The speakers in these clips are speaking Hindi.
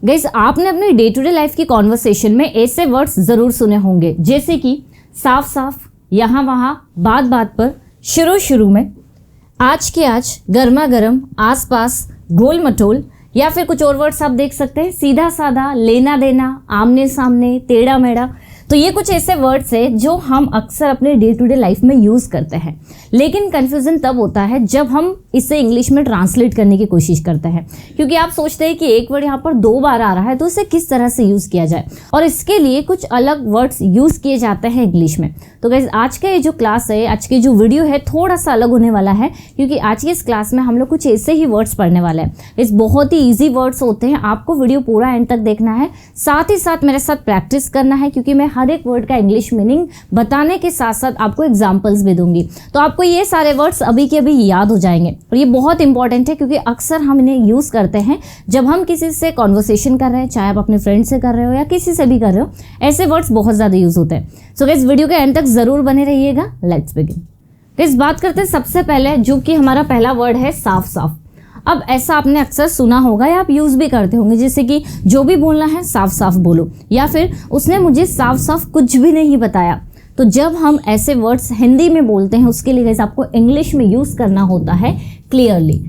गाइस आपने अपने डे टू डे लाइफ की कॉन्वर्सेशन में ऐसे वर्ड्स ज़रूर सुने होंगे जैसे कि साफ साफ, यहाँ वहाँ, बात बात पर, शुरू शुरू में, आज के आज, गर्मा गर्म, आस पास, गोल मटोल, या फिर कुछ और वर्ड्स आप देख सकते हैं सीधा साधा, लेना देना, आमने सामने, टेढ़ा मेढ़ा। तो ये कुछ ऐसे वर्ड्स हैं जो हम अक्सर अपने डे टू डे लाइफ में यूज़ करते हैं, लेकिन कन्फ्यूज़न तब होता है जब हम इसे इंग्लिश में ट्रांसलेट करने की कोशिश करते हैं, क्योंकि आप सोचते हैं कि एक वर्ड यहाँ पर 2 बार आ रहा है तो इसे किस तरह से यूज़ किया जाए, और इसके लिए कुछ अलग वर्ड्स यूज़ किए जाते हैं इंग्लिश में। तो गाइस आज का ये जो क्लास है, आज की जो वीडियो है, थोड़ा सा अलग होने वाला है, क्योंकि आज की इस क्लास में हम लोग कुछ ऐसे ही वर्ड्स पढ़ने वाले हैं। इस बहुत ही ईजी वर्ड्स होते हैं, आपको वीडियो पूरा एंड तक देखना है, साथ ही साथ मेरे साथ प्रैक्टिस करना है, क्योंकि मैं हर एक वर्ड का इंग्लिश मीनिंग बताने के साथ साथ आपको एग्जाम्पल्स भी दूंगी। तो आपको ये सारे वर्ड्स अभी के अभी याद हो जाएंगे, और ये बहुत इंपॉर्टेंट है क्योंकि अक्सर हम इन्हें यूज़ करते हैं जब हम किसी से कॉन्वर्सेशन कर रहे हैं, चाहे आप अपने फ्रेंड से कर रहे हो या किसी से भी कर रहे हो, ऐसे वर्ड्स बहुत ज़्यादा यूज़ होते हैं। सो गाइस वीडियो के एंड तक ज़रूर बने रहिएगा। Let's begin. गाइस बात करते हैं सबसे पहले, जो कि हमारा पहला वर्ड है साफ साफ। अब ऐसा आपने अक्सर सुना होगा या आप यूज़ भी करते होंगे, जैसे कि जो भी बोलना है साफ साफ बोलो, या फिर उसने मुझे साफ साफ कुछ भी नहीं बताया। तो जब हम ऐसे वर्ड्स हिंदी में बोलते हैं, उसके लिए गाइस आपको इंग्लिश में यूज़ करना होता है क्लियरली।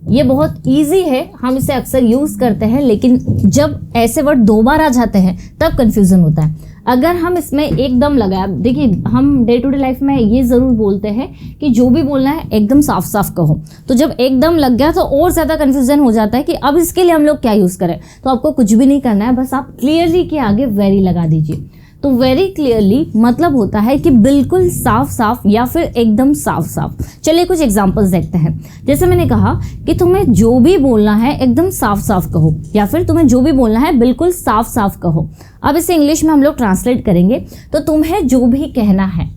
ये बहुत इजी है, हम इसे अक्सर यूज़ करते हैं, लेकिन जब ऐसे वर्ड 2 बार आ जाते हैं तब कन्फ्यूज़न होता है। अगर हम इसमें एकदम लगाया, देखिए हम डे टू डे लाइफ में ये ज़रूर बोलते हैं कि जो भी बोलना है एकदम साफ साफ कहो, तो जब एकदम लग गया तो और ज़्यादा कन्फ्यूज़न हो जाता है कि अब इसके लिए हम लोग क्या यूज़ करें। तो आपको कुछ भी नहीं करना है, बस आप क्लियरली के आगे वेरी लगा दीजिए। तो वेरी क्लियरली मतलब होता है कि बिल्कुल साफ साफ या फिर एकदम साफ साफ। चलिए कुछ एग्जांपल्स देखते हैं। जैसे मैंने कहा कि तुम्हें जो भी बोलना है एकदम साफ साफ कहो, या फिर तुम्हें जो भी बोलना है बिल्कुल साफ साफ कहो। अब इसे इंग्लिश में हम लोग ट्रांसलेट करेंगे, तो तुम्हें जो भी कहना है,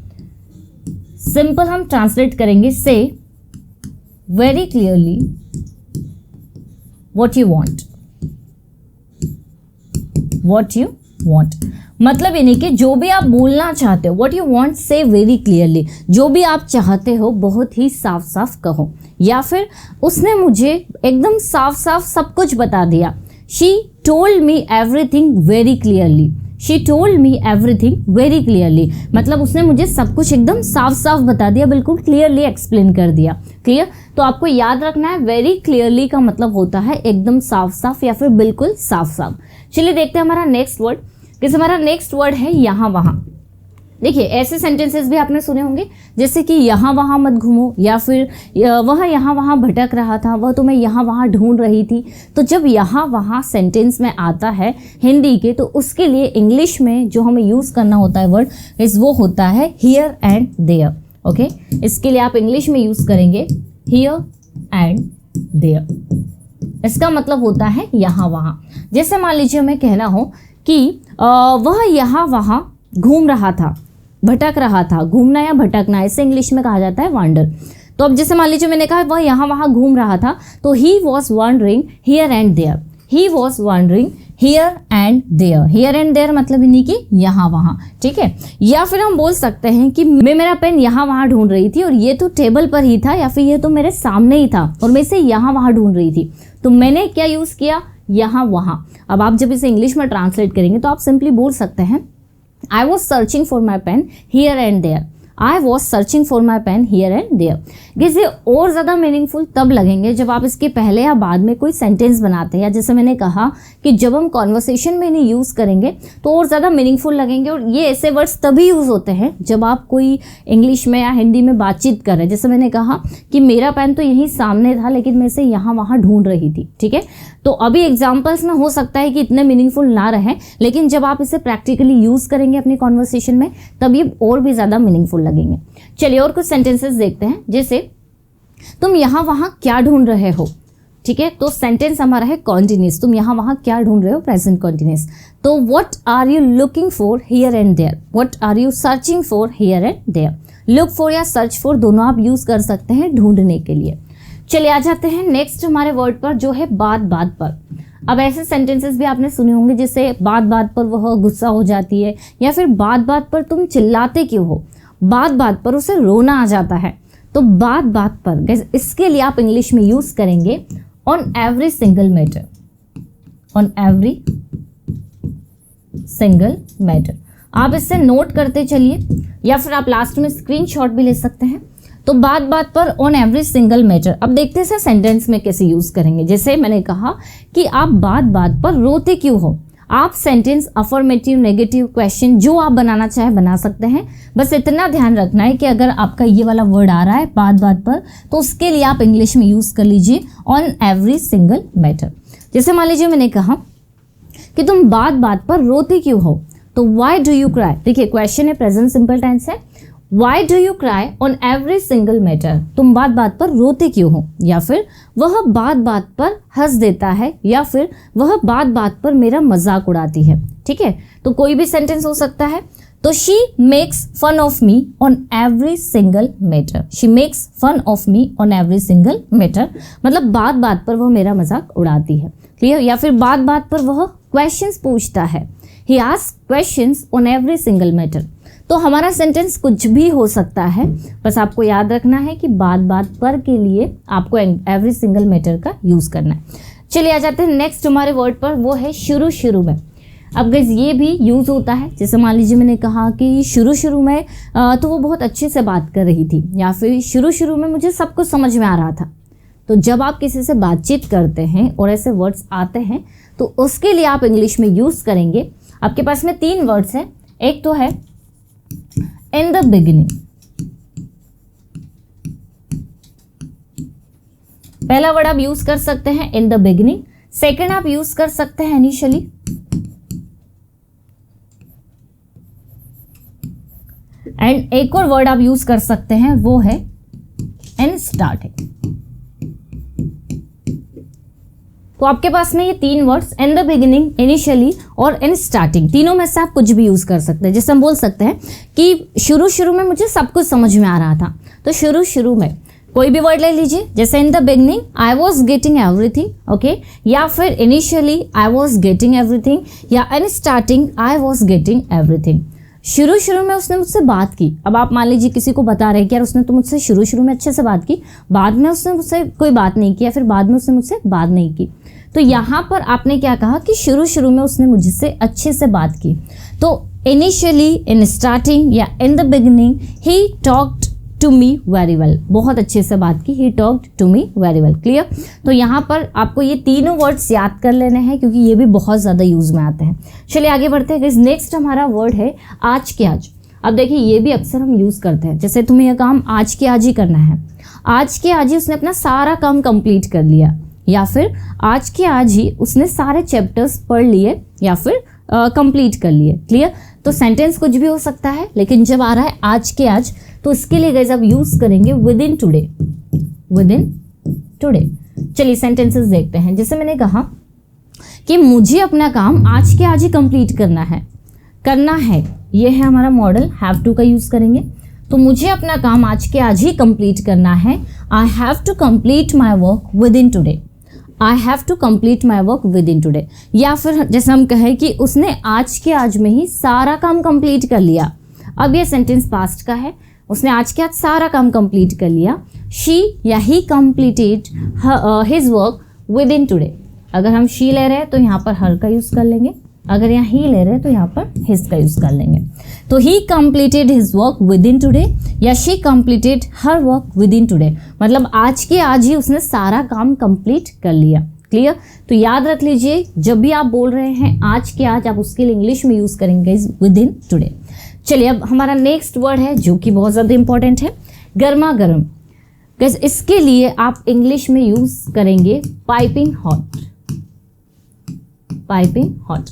सिंपल हम ट्रांसलेट करेंगे से very clearly what you want. What you want मतलब ये नहीं कि जो भी आप बोलना चाहते हो, what you want say very clearly, जो भी आप चाहते हो बहुत ही साफ साफ कहो। या फिर उसने मुझे एकदम साफ साफ सब कुछ बता दिया, she told me everything very clearly. She told me everything very clearly मतलब उसने मुझे सब कुछ एकदम साफ साफ बता दिया, बिल्कुल क्लियरली एक्सप्लेन कर दिया। क्लियर? तो आपको याद रखना है वेरी क्लियरली का मतलब होता है एकदम साफ साफ या फिर बिल्कुल साफ साफ। चलिए देखते हैं हमारा नेक्स्ट वर्ड। किस हमारा नेक्स्ट वर्ड है यहाँ वहाँ। देखिए ऐसे सेंटेंसेस भी आपने सुने होंगे, जैसे कि यहाँ वहाँ मत घूमो, या फिर वह यहाँ वहाँ भटक रहा था, वह तुम्हें यहाँ वहाँ ढूंढ रही थी। तो जब यहाँ वहाँ सेंटेंस में आता है हिंदी के, तो उसके लिए इंग्लिश में जो हमें यूज़ करना होता है वर्ड वो होता है हियर एंड देयर। ओके, इसके लिए आप इंग्लिश में यूज़ करेंगे हियर एंड देयर। इसका मतलब होता है यहाँ वहाँ। जैसे मान लीजिए हमें कहना हो कि वह यहाँ वहाँ घूम रहा था, भटक रहा था। घूमना या भटकना इसे इंग्लिश में कहा जाता है वांडर। तो अब जैसे मान लीजिए मैंने कहा वह यहाँ वहाँ घूम रहा था, तो he was wandering here and there. He was wandering here and there. Here and there मतलब नहीं कि यहाँ वहाँ, ठीक है। या फिर हम बोल सकते हैं कि मैं मेरा पेन यहाँ वहाँ ढूंढ रही थी, और ये तो टेबल पर ही था, या फिर ये तो मेरे सामने ही था और मैं इसे यहाँ वहाँ ढूंढ रही थी। तो मैंने क्या यूज़ किया? यहाँ वहाँ। अब आप जब इसे इंग्लिश में ट्रांसलेट करेंगे तो आप सिंपली बोल सकते हैं I was searching for my pen here and there. I was searching for my pen here and there. ये और ज़्यादा मीनिंगफुल तब लगेंगे जब आप इसके पहले या बाद में कोई सेंटेंस बनाते हैं, या जैसे मैंने कहा कि जब हम कॉन्वर्सेशन में इन्हें यूज़ करेंगे तो और ज़्यादा मीनिंगफुल लगेंगे। और ये ऐसे वर्ड्स तभी यूज़ होते हैं जब आप कोई इंग्लिश में या हिंदी में बातचीत कर रहे हैं। जैसे मैंने कहा कि मेरा पेन तो यहीं सामने था, लेकिन मैं इसे यहाँ वहाँ ढूंढ रही थी, ठीक है। तो अभी एग्जाम्पल्स में हो सकता है कि इतने मीनिंगफुल ना रहे, लेकिन जब आप इसे प्रैक्टिकली यूज़ करेंगे अपनी कॉन्वर्सेशन में तब ये और भी ज़्यादा मीनिंगफुल लगेंगे। चलिए और कुछ सेंटेंसेस देखते हैं। जैसे तुम यहाँ वहाँ क्या ढूंढ रहे हो, ठीक है। तो सेंटेंस हमारा है कॉन्टिन्यूस। तुम यहाँ वहाँ क्या ढूंढ रहे हो, प्रेजेंट कॉन्टिन्यूस। तो what are you looking for here and there. What are you searching for here and there. Look for या सर्च फॉर दोनों आप यूज़ कर सकते हैं ढूंढने के लिए। चलिए आ जाते हैं नेक्स्ट हमारे वर्ड पर, जो है बात बात पर। अब ऐसे सेंटेंसेस भी आपने सुने होंगे, जैसे बात बात पर वह गुस्सा हो जाती है, या फिर बात बात पर तुम चिल्लाते क्यों हो। बात बात पर उसे रोना आ जाता है। तो बात बात पर इसके लिए आप इंग्लिश में यूज़ करेंगे on every single matter. On every single matter. आप इससे नोट करते चलिए या फिर आप लास्ट में स्क्रीनशॉट भी ले सकते हैं। तो बात बात पर ऑन एवरी सिंगल मैटर, अब देखते हैं सेंटेंस में कैसे यूज करेंगे। जैसे मैंने कहा कि आप बात बात पर रोते क्यों हो, आप सेंटेंस अफर्मेटिव, नेगेटिव, क्वेश्चन जो आप बनाना चाहे बना सकते हैं। बस इतना ध्यान रखना है कि अगर आपका ये वाला वर्ड आ रहा है बात बात पर, तो उसके लिए आप इंग्लिश में यूज कर लीजिए ऑन एवरी सिंगल मैटर। जैसे मान लीजिए मैंने कहा कि तुम बात बात पर रोते क्यों हो, तो वाई डू यू क्राई। देखिए क्वेश्चन है, प्रेजेंट सिंपल टेंस है। Why do you cry on every single matter, तुम बात बात पर रोते क्यों हो, या फिर वह बात बात पर हंस देता है, या फिर वह बात बात पर मेरा मजाक उड़ाती है। ठीक है, तो कोई भी सेंटेंस हो सकता है। तो she makes fun of me on every single matter, she makes fun of me on every single matter, मतलब बात बात पर वह मेरा मजाक उड़ाती है। क्लियर। या फिर बात बात पर वह क्वेश्चंस पूछता है, ही asks questions on every single matter. तो हमारा सेंटेंस कुछ भी हो सकता है, बस आपको याद रखना है कि बात बात पर के लिए आपको एवरी सिंगल मैटर का यूज़ करना है। चलिए आ जाते हैं नेक्स्ट हमारे वर्ड पर, वो है शुरू शुरू में। अब गाइस ये भी यूज़ होता है। जैसे मान लीजिए मैंने कहा कि शुरू शुरू में तो वो बहुत अच्छे से बात कर रही थी, या फिर शुरू शुरू में मुझे सब कुछ समझ में आ रहा था। तो जब आप किसी से बातचीत करते हैं और ऐसे वर्ड्स आते हैं तो उसके लिए आप इंग्लिश में यूज़ करेंगे। आपके पास में 3 वर्ड्स हैं। एक तो है इन द बिगिनिंग, पहला वर्ड आप यूज कर सकते हैं इन द बिगिनिंग। सेकंड आप यूज कर सकते हैं इनिशियली, एंड एक और वर्ड आप यूज कर सकते हैं वो है इन स्टार्टिंग। तो आपके पास में ये 3 words in the beginning, initially और इन स्टार्टिंग, तीनों में से आप कुछ भी यूज़ कर सकते हैं। जैसे हम बोल सकते हैं कि शुरू शुरू में मुझे सब कुछ समझ में आ रहा था, तो शुरू शुरू में कोई भी वर्ड ले लीजिए। जैसे in the beginning I was getting everything, okay, या फिर initially I was getting everything, या in starting I was getting everything. शुरू शुरू में उसने मुझसे बात की। अब आप मान लीजिए किसी को बता रहे हैं कि यार उसने तो मुझसे शुरू शुरू में अच्छे से बात की, बाद में उसने मुझसे कोई बात नहीं की, या फिर बाद में उसने मुझसे बात नहीं की। तो यहाँ पर आपने क्या कहा कि शुरू शुरू में उसने मुझसे अच्छे से बात की। तो इनिशियली, इन स्टार्टिंग या in the beginning he talked to me very well, बहुत अच्छे से बात की, he talked to me very well. Clear. तो यहाँ पर आपको ये तीनों वर्ड्स याद कर लेने हैं क्योंकि ये भी बहुत ज़्यादा यूज़ में आते हैं। चलिए आगे बढ़ते हैं। नेक्स्ट हमारा वर्ड है आज के आज। अब देखिए ये भी अक्सर हम यूज़ करते हैं। जैसे तुम्हें यह काम आज के आज ही करना है, आज के आज ही उसने अपना सारा काम कंप्लीट कर लिया, या फिर आज के आज ही उसने सारे चैप्टर्स पढ़ लिए या फिर कंप्लीट कर लिए। क्लियर। तो सेंटेंस कुछ भी हो सकता है, लेकिन जब आ रहा है आज के आज तो इसके लिए गाइस आप यूज़ करेंगे with in today, with in today. चलिए सेंटेंसेस देखते हैं। जैसे मैंने कहा कि मुझे अपना काम आज के आज ही कंप्लीट करना है, ये है हमारा मॉडल, हैव टू का यूज़ करेंगे। तो मुझे अपना काम आज के आज ही कंप्लीट करना है, I have to complete my work within today, I have to complete my work within today. या फिर जैसे हम कहें कि उसने आज के आज में ही सारा काम कंप्लीट कर लिया। अब ये सेंटेंस पास्ट का है, उसने आज के आज सारा काम कंप्लीट कर लिया। शी या ही completed his work within today. अगर हम शी ले रहे हैं तो यहाँ पर हर का यूज़ कर लेंगे, अगर यहाँ ही ले रहे हैं तो यहाँ पर हिज का यूज़ कर लेंगे। तो he completed his work within today या she completed her work within today, मतलब आज के आज ही उसने सारा काम कंप्लीट कर लिया। क्लियर। तो याद रख लीजिए जब भी आप बोल रहे हैं आज के आज, आप उसके लिए इंग्लिश में यूज़ करेंगे विद इन टुडे। चलिए अब हमारा नेक्स्ट वर्ड है जो कि बहुत ज़्यादा इंपॉर्टेंट है, गर्मा गर्म। गाइस इसके लिए आप इंग्लिश में यूज़ करेंगे पाइपिंग हॉट, पाइपिंग हॉट।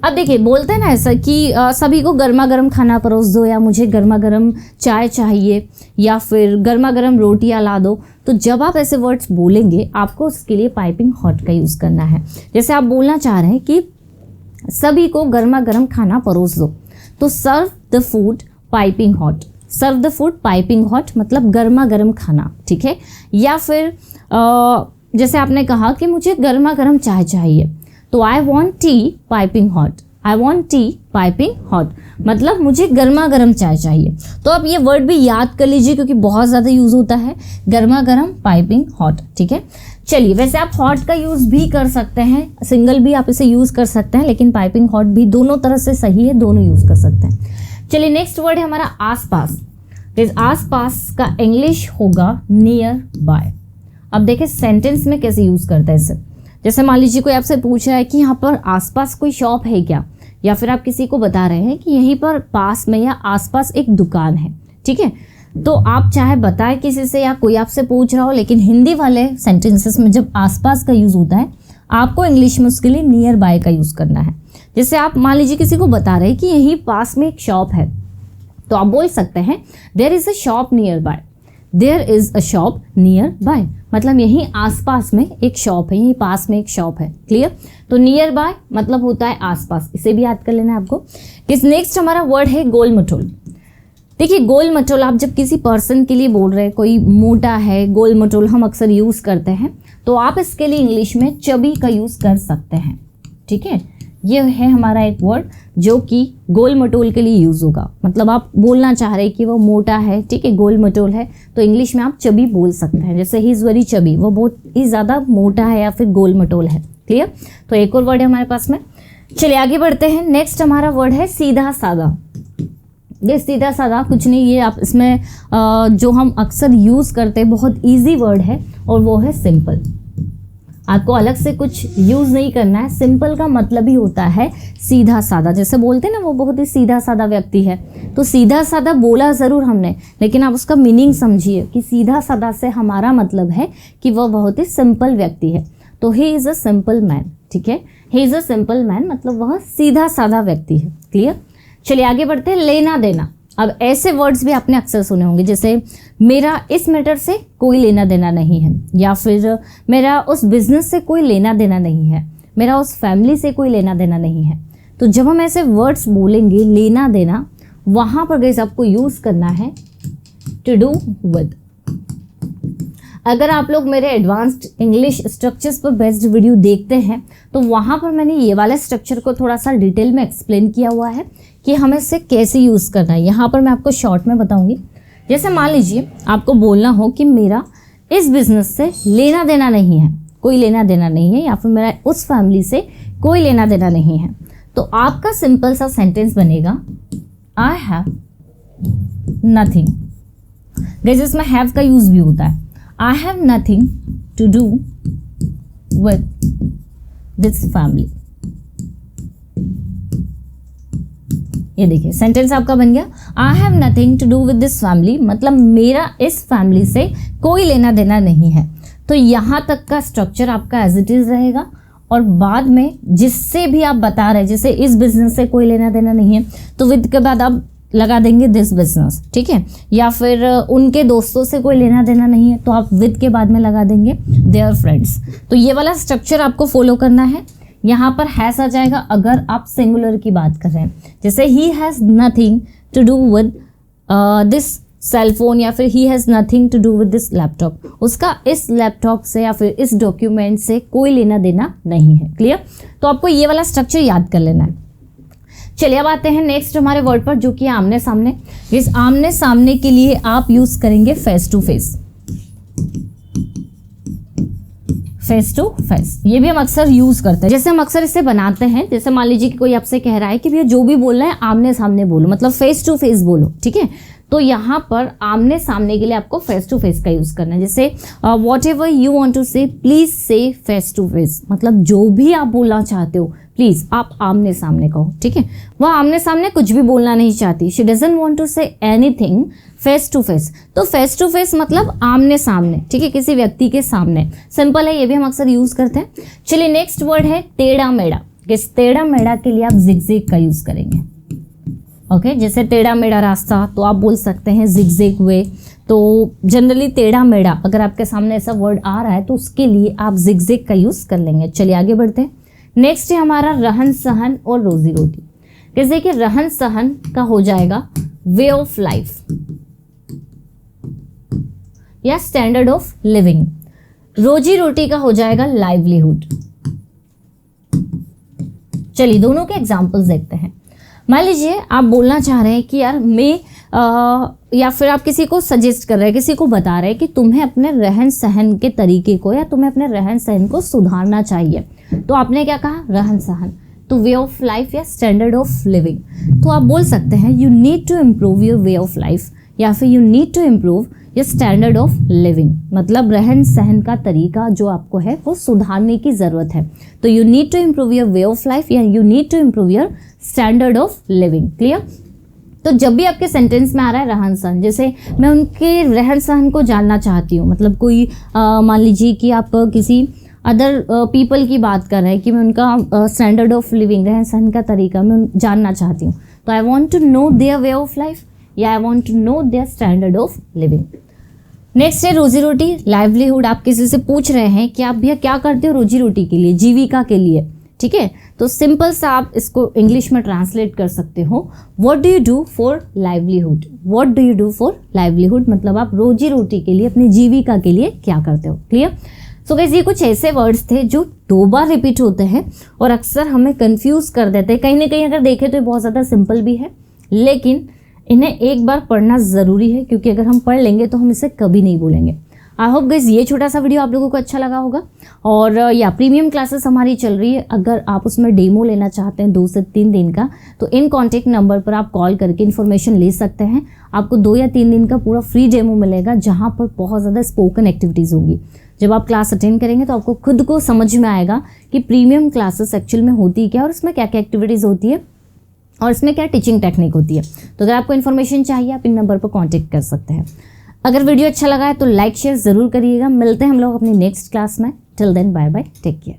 अब देखिए बोलते हैं ना ऐसा कि सभी को गर्मा गर्म खाना परोस दो, या मुझे गर्मा गर्म चाय चाहिए, या फिर गर्मा गर्म रोटियां ला दो। तो जब आप ऐसे वर्ड्स बोलेंगे आपको उसके लिए पाइपिंग हॉट का यूज़ करना है। जैसे आप बोलना चाह रहे हैं कि सभी को गर्मा गर्म खाना परोस दो, तो serve the food piping hot, serve the food piping hot मतलब गर्मा गर्म खाना। ठीक है। या फिर जैसे आपने कहा कि मुझे गर्मा गर्म चाय चाहिए, तो I want tea piping hot, I want tea piping hot, मतलब मुझे गर्मा गर्म चाय चाहिए। तो आप ये वर्ड भी याद कर लीजिए क्योंकि बहुत ज़्यादा यूज़ होता है, गर्मा गर्म, पाइपिंग हॉट। ठीक है, चलिए वैसे आप हॉट का यूज़ भी कर सकते हैं, सिंगल भी आप इसे यूज़ कर सकते हैं, लेकिन पाइपिंग हॉट भी दोनों तरह से सही है, दोनों यूज़ कर सकते हैं। चलिए नेक्स्ट वर्ड है हमारा आसपास। इस आसपास का इंग्लिश होगा नियर बाय। अब देखिए सेंटेंस में कैसे यूज़ करता है इसे। जैसे मान लीजिए कोई आपसे पूछ रहा है कि यहाँ पर आसपास कोई शॉप है क्या, या फिर आप किसी को बता रहे हैं कि यहीं पर पास में या आसपास एक दुकान है। ठीक है, तो आप चाहे बताएं किसी से या कोई आपसे पूछ रहा हो, लेकिन हिंदी वाले सेंटेंसेस में जब आसपास का यूज़ होता है आपको इंग्लिश में उसके लिए नियर बाय का यूज़ करना है। जैसे आप मान लीजिए किसी को बता रहे हैं कि यहीं पास में एक शॉप है, तो आप बोल सकते हैं there is a shop nearby, there is a shop nearby, मतलब यहीं आसपास में एक शॉप है, यहीं पास में एक शॉप है। क्लियर, तो नियर बाय मतलब होता है आसपास, इसे भी याद कर लेना है आपको। किस नेक्स्ट हमारा वर्ड है गोल मटोल। देखिए गोल मटोल आप जब किसी पर्सन के लिए बोल रहे हैं, कोई मोटा है, गोल मटोल हम अक्सर यूज़ करते हैं, तो आप इसके लिए इंग्लिश में चबी का यूज़ कर सकते हैं। ठीक है, ये है हमारा एक वर्ड जो कि गोल मटोल के लिए यूज़ होगा, मतलब आप बोलना चाह रहे हैं कि वो मोटा है, ठीक है, गोल मटोल है, तो इंग्लिश में आप चबी बोल सकते हैं। जैसे ही इज़ वेरी चबी, वो बहुत ही ज़्यादा मोटा है या फिर गोल मटोल है। क्लियर, तो एक और वर्ड है हमारे पास में। चलिए आगे बढ़ते हैं। नेक्स्ट हमारा वर्ड है सीधा साधा। ये सीधा साधा कुछ नहीं, ये आप इसमें जो हम अक्सर यूज़ करते हैं बहुत ईजी वर्ड है और वो है सिंपल। आपको अलग से कुछ यूज़ नहीं करना है, सिंपल का मतलब ही होता है सीधा साधा। जैसे बोलते हैं ना वो बहुत ही सीधा साधा व्यक्ति है, तो सीधा साधा बोला ज़रूर हमने, लेकिन आप उसका मीनिंग समझिए कि सीधा साधा से हमारा मतलब है कि वह बहुत ही सिंपल व्यक्ति है। तो he is a simple man. ठीक है, he is a simple man मतलब वह सीधा साधा व्यक्ति है। क्लियर, चलिए आगे बढ़ते हैं। लेना देना। अब ऐसे वर्ड्स भी आपने अक्सर सुने होंगे, जैसे मेरा इस मैटर से कोई लेना देना नहीं है, या फिर मेरा उस बिज़नेस से कोई लेना देना नहीं है, मेरा उस फैमिली से कोई लेना देना नहीं है। तो जब हम ऐसे वर्ड्स बोलेंगे लेना देना, वहाँ पर गाइस आपको यूज़ करना है टू डू विद। अगर आप लोग मेरे एडवांस्ड इंग्लिश स्ट्रक्चर्स पर बेस्ड वीडियो देखते हैं तो वहाँ पर मैंने ये वाला स्ट्रक्चर को थोड़ा सा डिटेल में एक्सप्लेन किया हुआ है कि हमें इसे कैसे यूज़ करना है। यहाँ पर मैं आपको शॉर्ट में बताऊँगी। जैसे मान लीजिए आपको बोलना हो कि मेरा इस बिज़नेस से लेना देना नहीं है, कोई लेना देना नहीं है, या फिर मेरा उस फैमिली से कोई लेना देना नहीं है, तो आपका सिंपल सा सेंटेंस बनेगा आई हैव नथिंग। गाइस इसमें हैव का यूज़ भी होता है। I have nothing to do with this family। ये देखिए सेंटेंस आपका बन गया I have nothing to do with this family, मतलब मेरा इस फैमिली से कोई लेना देना नहीं है। तो यहाँ तक का स्ट्रक्चर आपका एज इट इज़ रहेगा, और बाद में जिससे भी आप बता रहे हैं, जैसे इस बिजनेस से कोई लेना देना नहीं है, तो विद के बाद आप लगा देंगे दिस बिजनेस। ठीक है, या फिर उनके दोस्तों से कोई लेना देना नहीं है, तो आप विद के बाद में लगा देंगे देयर फ्रेंड्स। तो ये वाला स्ट्रक्चर आपको फॉलो करना है। यहाँ पर हैज़ आ जाएगा अगर आप सिंगुलर की बात कर रहे हैं, जैसे he has nothing to do with this cell phone, या फिर he has nothing to do with this laptop, उसका इस लैपटॉप से या फिर इस डॉक्यूमेंट से कोई लेना देना नहीं है। क्लियर, तो आपको ये वाला स्ट्रक्चर याद कर लेना है। चलिए अब आते हैं नेक्स्ट हमारे वर्ड पर जो कि आमने सामने। इस आमने सामने के लिए आप यूज करेंगे face to face. Face to face ये भी हम अक्सर यूज करते हैं। जैसे हम अक्सर इसे बनाते हैं, जैसे मान लीजिए कि कोई आपसे कह रहा है कि भैया जो भी बोल रहे हैं आमने सामने बोलो, मतलब फेस टू फेस बोलो। ठीक है, तो यहाँ पर आमने सामने के लिए आपको फेस टू फेस का यूज करना है। जैसे whatever you want to say please say face to face, मतलब जो भी आप बोलना चाहते हो प्लीज आप आमने सामने कहो। ठीक है, वह आमने सामने कुछ भी बोलना नहीं चाहती, she doesn't want to say anything face to face. तो फेस टू फेस मतलब आमने सामने, ठीक है, किसी व्यक्ति के सामने। सिंपल है, ये भी हम अक्सर यूज करते हैं। चलिए नेक्स्ट वर्ड है टेढ़ा मेढ़ा। इस टेढ़ा मेढ़ा के लिए आप जिगजैग का यूज करेंगे। ओके, जैसे टेढ़ा मेढ़ा रास्ता, तो आप बोल सकते हैं जिगजैग वे। तो जनरली टेढ़ा मेढ़ा अगर आपके सामने ऐसा वर्ड आ रहा है तो उसके लिए आप जिगजैग का यूज कर लेंगे। चलिए आगे बढ़ते हैं। नेक्स्ट है हमारा रहन सहन और रोजी रोटी। जैसे कि रहन सहन का हो जाएगा वे ऑफ लाइफ या स्टैंडर्ड ऑफ लिविंग। रोजी रोटी का हो जाएगा लाइवलीहुड। चलिए दोनों के एग्जाम्पल्स देखते हैं। मान लीजिए आप बोलना चाह रहे हैं कि यार मैं या फिर आप किसी को सजेस्ट कर रहे हैं, किसी को बता रहे हैं कि तुम्हें अपने रहन सहन के तरीके को या तुम्हें अपने रहन सहन को सुधारना चाहिए। तो आपने क्या कहा? रहन सहन, तो वे ऑफ लाइफ या स्टैंडर्ड ऑफ लिविंग। तो आप बोल सकते हैं you need to improve your way of life या फिर you need to improve your standard of living, मतलब रहन सहन का तरीका जो आपको है वो सुधारने की ज़रूरत है। तो you need to improve your way of life या you need to improve your standard of living. Clear? तो जब भी आपके सेंटेंस में आ रहा है रहन सहन, जैसे मैं उनके रहन सहन को जानना चाहती हूँ, मतलब कोई मान लीजिए कि आप किसी अदर पीपल की बात कर रहे हैं कि मैं उनका स्टैंडर्ड ऑफ लिविंग, रहन सहन का तरीका मैं जानना चाहती हूँ, तो I want to know their way of life या I want to know their standard of living. Next है रोजी रोटी, लाइवलीहुड। आप किसी से पूछ रहे हैं कि आप भैया क्या करते हो रोजी रोटी के लिए, जीविका के लिए, ठीक है? तो सिंपल सा आप इसको इंग्लिश में ट्रांसलेट कर सकते हो, what do you do for livelihood. What do you do for livelihood मतलब आप रोजी रोटी के लिए, अपनी जीविका के लिए क्या करते हो। क्लियर? सो गाइस ये कुछ ऐसे वर्ड्स थे जो 2 बार रिपीट होते हैं और अक्सर हमें कंफ्यूज कर देते हैं। कहीं ना कहीं अगर देखें तो ये बहुत ज़्यादा सिंपल भी है, लेकिन इन्हें एक बार पढ़ना ज़रूरी है, क्योंकि अगर हम पढ़ लेंगे तो हम इसे कभी नहीं भूलेंगे। आई होप गाइस ये छोटा सा वीडियो आप लोगों को अच्छा लगा होगा। और या प्रीमियम क्लासेस हमारी चल रही है, अगर आप उसमें डेमो लेना चाहते हैं 2 से 3 दिन का, तो इन कॉन्टैक्ट नंबर पर आप कॉल करके इन्फॉर्मेशन ले सकते हैं। आपको 2 या 3 दिन का पूरा फ्री डेमो मिलेगा, जहाँ पर बहुत ज़्यादा स्पोकन एक्टिविटीज़ होंगी। जब आप क्लास अटेंड करेंगे तो आपको खुद को समझ में आएगा कि प्रीमियम क्लासेस एक्चुअल में होती क्या और इसमें क्या क्या एक्टिविटीज़ होती है और इसमें क्या टीचिंग टेक्निक होती है। तो अगर आपको इन्फॉर्मेशन चाहिए आप इन नंबर पर कांटेक्ट कर सकते हैं। अगर वीडियो अच्छा लगा है तो लाइक शेयर ज़रूर करिएगा। मिलते हैं हम लोग अपनी नेक्स्ट क्लास में। Till then bye bye, take care.